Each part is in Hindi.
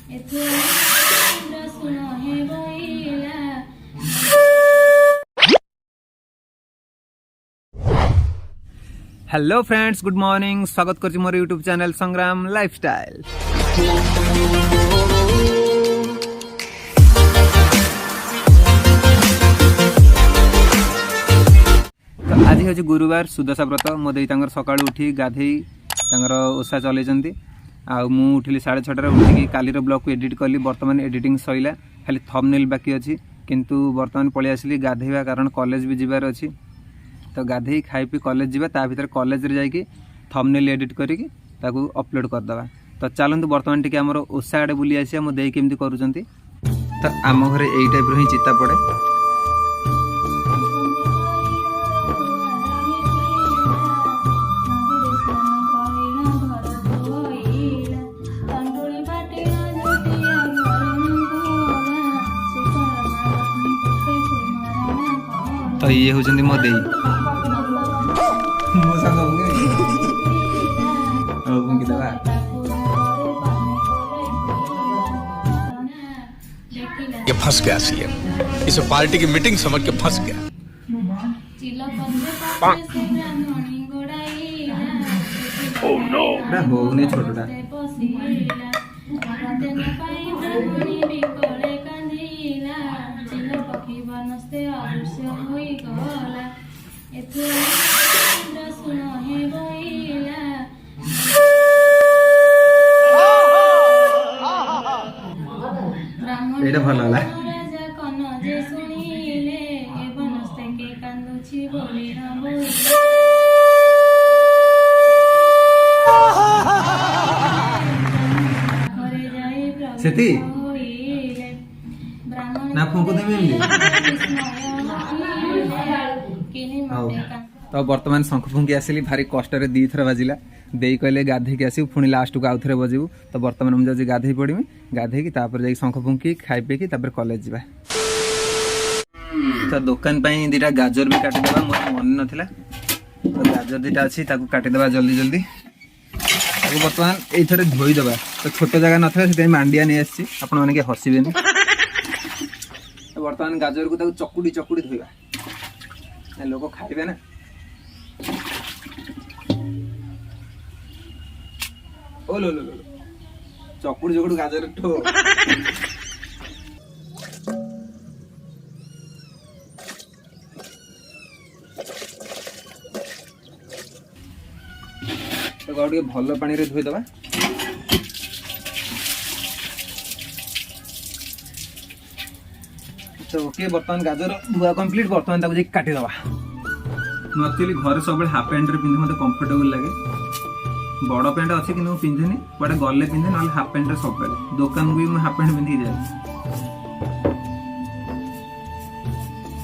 Hello friends, good morning. स्वागत कर मोर यूट्यूब चैनल संग्राम लाइफस्टाइल। तो आज हूँ गुरुवार सुदशा व्रत। मो दे सका उठी गाधे ओषा चलती मु उठिली 6:30 उठिकी काली ब्लॉग को एडिट कली। बर्तमान एडिटिंग सैला, खाली थंबनेल बाकी अच्छी, किंतु बर्तमान पलि आसली गाधेवा, कारण कॉलेज भी जीवार अच्छी। तो गाधे खाई पी कॉलेज जीवा, ता भीतर कॉलेज रे जाइए थंबनेल एडिट करके ताकू अपलोड करदे। तो चलतु बर्तमान टिके आमर ओषा आड़े बुली आसिया मो देई केमती करूचंती। तो आम घरे एई टाइप रो ही चिता पड़े। तो ये होचंदी मो देई मो संग होंगे और कौन की दवा ये फंस गया सीएम, इस पार्टी की मीटिंग समझ के फंस गया। ओह नो, ना हो नहीं छोटटा एटा भल होला। सेती ना फुंको देबे तो बर्तमान शंख फुंकी आसिली, भारी कष्ट दी थर बाजिला। दे कहले गाधे की आसू, पुणी लास्ट को आउ थे बजू। तो बर्तमान मुझे गाधे पड़मी, गाधे की तापर शंख फुंकी खाई पी तापर कॉलेज जावा। तो दुकान पे दीटा गाजर भी काटिदेवा, मोर मन नाला। तो गाजर दीटा अच्छी काटिदेवा जल्दी जल्दी। बर्तमान ये धोईदेवा। तो छोट जगह ना से मांडिया नहीं आसी, आपण मैंने हसबे। बर्तमान गाजर को चकुड़ी चकुड़ी धोवा, लोक खाइबे ना। ओ लो लो लो चकुड़ी चकुड़ी गाजर ठो। तो गोटे भल पानी रे धोईदेवा। तो ओके, बर्तमान गाजर धुआ कंप्लीट। बर्तमान ताको काटिदेवा। एक्चुअली घर सब हाफ पैंट रे पिंधि मते कंफर्टेबल लगे। बड़ पैंट अच्छी कि पिंधेनि, कड़े गले पिंधे ना हाफ पैंट सब। दुकान भी हाफ पैंट पिंधिक जाए।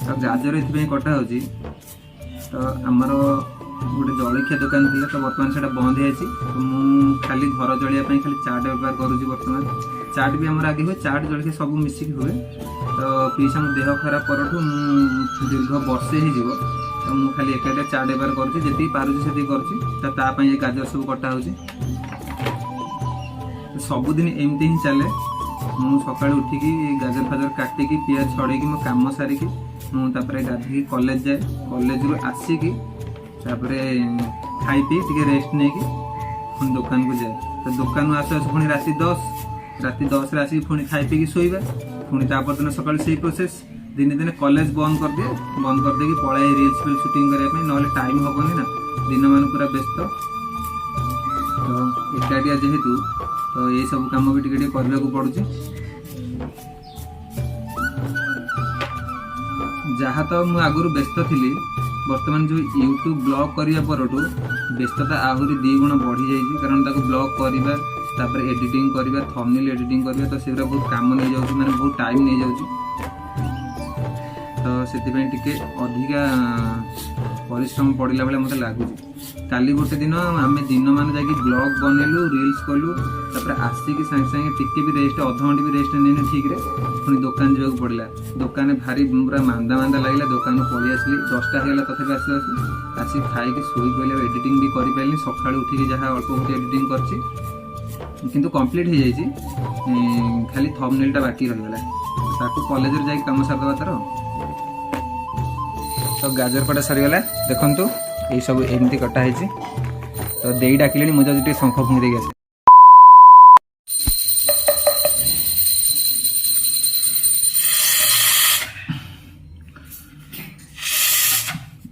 तो गाजर ये कटा हो। तो आमर गोटे जलखिया दुकान थी, तो बर्तमान से बंद है। तो मु खाली घर चलिया खाली चाट बेपार करुँच। बर्तमान चाट भी आमर आगे हुए, चाट जलखिया सब मिसिक हुए। तो पीसा देह खराब परठू दीर्घ वर्षे हो, तो मु खाली एकाटे चाट बेपार करुँची, पारुची कर गाजर सब कटा हो। सबुदिन एमती ही चले। मु सका उठिकी गाजर फाजर काटिकी पियाज छड़ेकी मो कम सारिकी मुझे गाधे कॉलेज जाए। कॉलेज रू आसिकी खाई पी टे रेस्ट नहीं कि दुकान को जाए। तो दुकान आसु आसु पुणी राति 10 आसिक पुणी खाई पी शोवा। पुणी तापर दिन सकाल से प्रोसेस। दिने दिने कॉलेज बंद कर दिए, बंद कर देकी पलाए रील्स फिल्म शूटिंग करने, ना टाइम हेनी ना, दिन मान पूरा व्यस्त। तो एकाटिया जेहेतु तो ये सब कम भी टिके करने को पड़ुची। जहाँ तो मुझे आगुरी व्यस्त थी, बर्तमान जो यूट्यूब ब्लॉग करने पर व्यस्तता आहरी 2 गुण बढ़ी जाइए। कारण ताको ब्लॉग करवा, तापर एडिटिंग करवा, थंबनेल एडिटिंग करवा, तो से बहुत काम नहीं जाऊँ, माने बहुत टाइम नहीं जाऊँ। तो से टिके अधिका परिश्रम पड़ला बेले मत लगुच। काली गोटे दिन आम दिन मान जा ब्लॉग बनैलु, रील्स कलु, तापर आसिकी सागे सागे टिके भी रेस्ट, अध घंटे भी रेस्ट नहीं ठीक रे। पुणी दुकान जावाक पड़ला। दुकान भारी पूरा मांदा मांदा लगे। दुकान पलि आसली 10टा होगा तथापि आसी खाई शोई पड़े। एडिटिंग भी कर पारे। सका उठिकी जहाँ अल्प बहुत एडिटिंग कर किंतु कंप्लीट हो जाइए खाली थंबनेलटा बाकी रहीगला ताकू कॉलेज रे जाई काम सारदवा तार तो गाजर कटा सरीगला देखंतु ये सब एमती कटा है तो देई डाकिले मुझे जो शंख फुंकी देगी आसे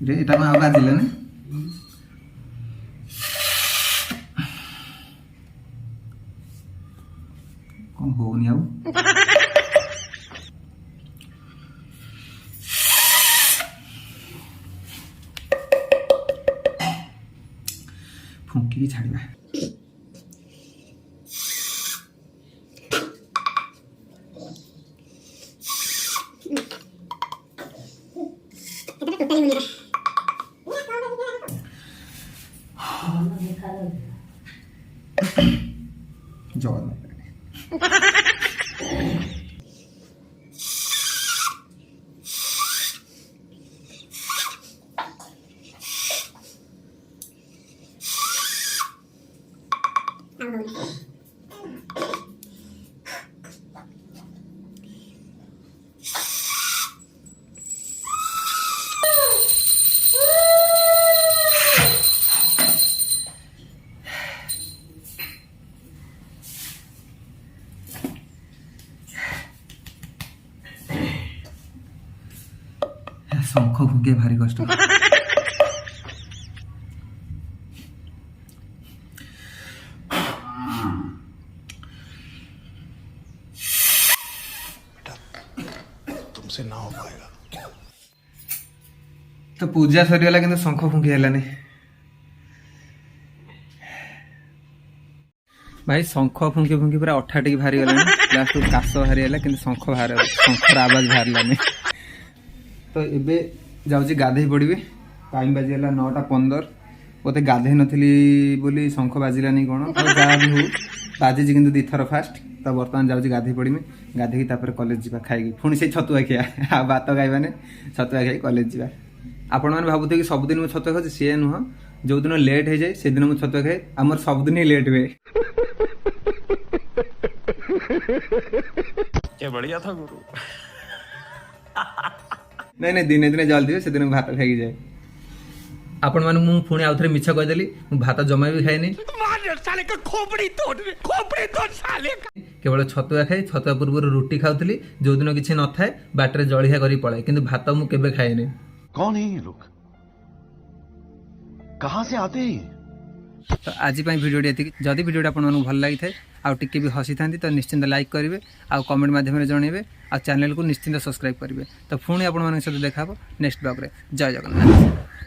रे एटा को आवाज दिले ना कौन होनी आउ फुंकी छाड़िबा शंख फुंके भारी कष्ट तुमसे ना हो पाएगा तो पूजा सरीगला कि शंख फुंकी है भाई शंख फुंकी फुंकी पूरा अठा टी बाहरी गलानी लास्ट काश बाहरी है कि शंख बाहर शंखर आवाज बाहर तो एबे जाऊँगी गाधे पड़ी टाइम बाजिगला 9:15 बोते गाधे नी बोली शंख बाजिलानी कौन तो जहाँ भी हो बाजी कि 2 थर फास्ट तो बर्तमान जाऊँगी गाधे पड़ी गाधे तापर कॉलेज जा खाई पुणी से छतुआ खिया आ भात खाइबाने छतुआ खाई कॉलेज जा आपण मैंने भावुथे कि सबुदिन मुझे छतुआ खाऊँ सी नुह जो दिन लेट हो जाए से दिन मुझे छतुआ खाए आमर सबुदिन ही लेट हुए क्या बढ़िया था गुरु नहीं नहीं दिने दिने जल्दी से दिन भात खाई जाए आपण माने मु पुणी आउथरे मिछ कहदेली मु भात जमा भी खाएनी साले का खोपड़ी तोड़ साले केवल छतुआ खाई छतुआ पूर्व रुटी खाऊली जो दिन किसी न थाए बाटर जलिया करी पलाए किंतु भात मु केबे खाएनी कौन है ये लोग कहां से आते हैं तो आज भिडियो ये जदि भिडियो आपको भल लगी था आउ टिके भी हसी था तो निश्चिंत लाइक करेंगे आउ कमेंट माध्यम जनइबे आ चैनल को निश्चिंत सब्सक्राइब करेंगे तो पुणी आप देखा नेक्स्ट ब्लॉग रे जय जगन्नाथ।